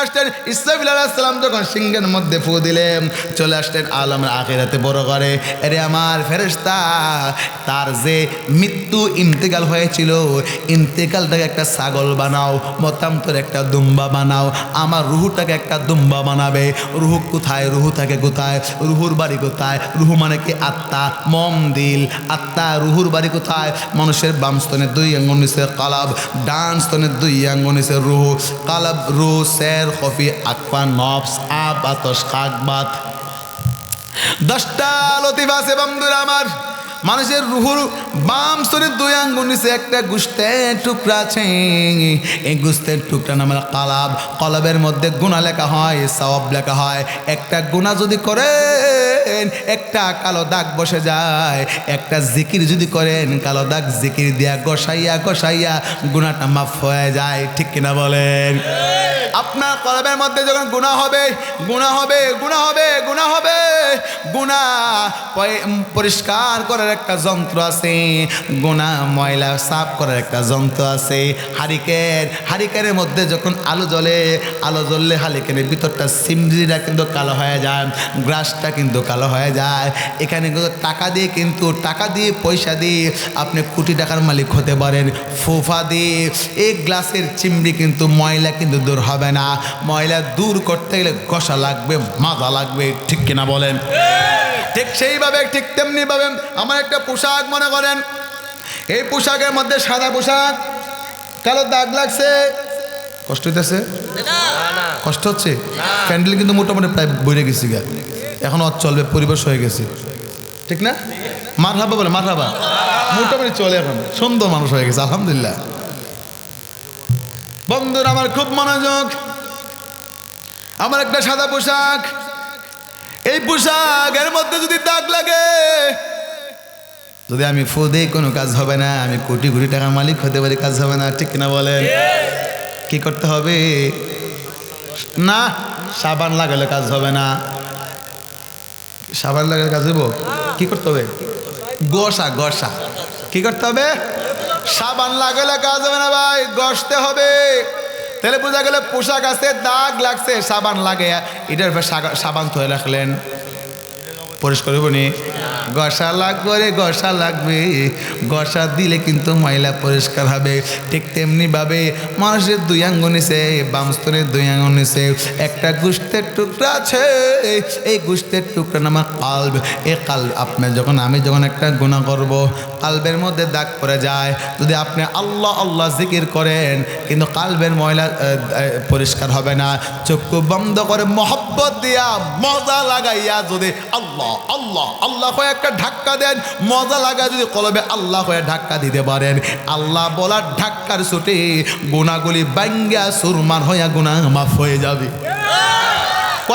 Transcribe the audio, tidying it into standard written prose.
আসলেন ইসরাফিল আলাইহিস সালাম যখন সিংহের মধ্যে ফু দিলেন, চলে আসলেন আলমের আখিরাতে বড় করে। এরে আমার ফেরেশতা, তার যে মৃত্যু ইন্তেকাল হয়েছিল, ইন্তেকালটাকে একটা ছাগল বানাও, মতান্তর একটা দুম্বা বানাও, আমার রুহুটাকে একটা দুম্বা বানাবে। রুহু কোথায়? রুহু থাকে কোথায়? রুহুর বাড়ি কোথায়? রুহু মানে কি? আত্মা, মন দিল। আত্মা রুহুর বাড়ি কোথায়? মানুষের বাম স্তনের 2 আঙ্গুল নিচে কালাব, ডান স্তনের 2 আঙ্গুল নিচে রুহু। কালাব, রুহ, সের, খফি, আকফা, নফস, আব, আতশ, খাকবাত, 10টা লতিফ আছে বন্ধুরা আমার। মানুষের রুহুর বাম স্তরের 2 আঙ্গুল নিচে একটা গোশতের টুকরা আছে। এই গোশতের টুকরা নাম কালাব। কলাবের মধ্যে গুনাহ লেখা হয়, সওয়াব লেখা হয়। একটা গুনাহ যদি করেন, একটা কালো দাগ বসে যায়। একটা জিকির যদি করেন, কালো দাগ জিকির দিয়া গসাইয়া গসাইয়া গুনাহটা মাফ হয়ে যায়। ঠিক কিনা বলেন? আপনার কলবের মধ্যে যখন গুনাহ হবে, গুনাহ হবে, গুনাহ হবে, গুনাহ হবে, গুনাহ পরিষ্কার করার একটা যন্ত্র আছে, গুনাহ ময়লা সাফ করার একটা যন্ত্র আছে। হারিকেনের মধ্যে যখন আলো জ্বলে, আলো জ্বললে হারিকেনের ভিতরটা সিমরিটা কিন্তু কালো হয়ে যায়, গ্লাসটা কিন্তু কালো হয়ে যায়। এখানে কিন্তু টাকা দিয়ে পয়সা দিয়ে আপনি কোটি টাকার মালিক হতে পারেন। ফুফা দিয়ে এই গ্লাসের চিমড়ি কিন্তু ময়লা কিন্তু দূর হবে না। ময়লা দূর করতে গেলে ঘষা লাগবে, মাজা লাগবে। ঠিক কিনা বলেন? ঠিক সেইভাবে, ঠিক তেমনি ভাবে আমার একটা পোশাক মনে করেন, এই পোশাকের মধ্যে সাদা পোশাক, কালো দাগ লাগছে, কষ্ট হইতেছে? কষ্ট হচ্ছে? প্যান্ডেল কিন্তু মোটামুটি প্রায় বইরে গেছি গা, এখন চলবে, পরিবেশ হয়ে গেছে। ঠিক না? মারহাবা বলে, মারহাবা। মোটামুটি চলে, এখন সুন্দর মানুষ হয়ে গেছে আলহামদুলিল্লাহ। বন্ধুরা আমার খুব মনোযোগ, আমার একটা সাদা পোশাক, এই পোশাকের মধ্যে যদি দাগ লাগে, যদি আমি ফু দেই কোনো কাজ হবে না, আমি কোটি কোটি টাকার মালিক হতে পারি, কাজ হবে না। ঠিক কিনা বলেন? কি করতে হবে? না, সাবান লাগালে কাজ হবে না। সাবান লাগালে কাজ হইব? কি করতে হবে? ঘষা। কি করতে হবে? সাবান লাগালে কাজ হবে না ভাই, ঘষতে হবে। তাহলে বোঝা গেল পোশাক আছে, দাগ লাগছে, সাবান লাগে, এটার সাবান ধুয়ে রাখলেন, পরিষ্কার হইব নি? ঘষা লাগবে রে, ঘষা লাগবে। ঘষা দিলে কিন্তু ময়লা পরিষ্কার হবে। ঠিক তেমনি ভাবে মানুষের 2 আঙ্গুল নিচে, বাম স্তনের 2 আঙ্গুল নিচে একটা গোশতের টুকরা আছে। এই গোশতের টুকরা নাম কালব। এই কালব আমি যখন একটা গুনাহ করব, কালবের মধ্যে দাগ পড়ে যায়। যদি আপনি আল্লাহ আল্লাহ জিকির করেন, কিন্তু কালবের ময়লা পরিষ্কার হবে না। চক্ষু বন্ধ করে মহব্বত দিয়া, মজা লাগাইয়া যদি আল্লাহ আল্লাহ আল্লাহ হয়ে একটা ধাক্কা দেন, মজা লাগায় যদি কলবে আল্লাহ হয়ে ধাক্কা দিতে পারেন, আল্লাহ বলার ধাক্কার ছুটে গুনাহগুলি বাঙ্গা সুরমান হইয়া গুনাহ মাফ হয়ে যাবে।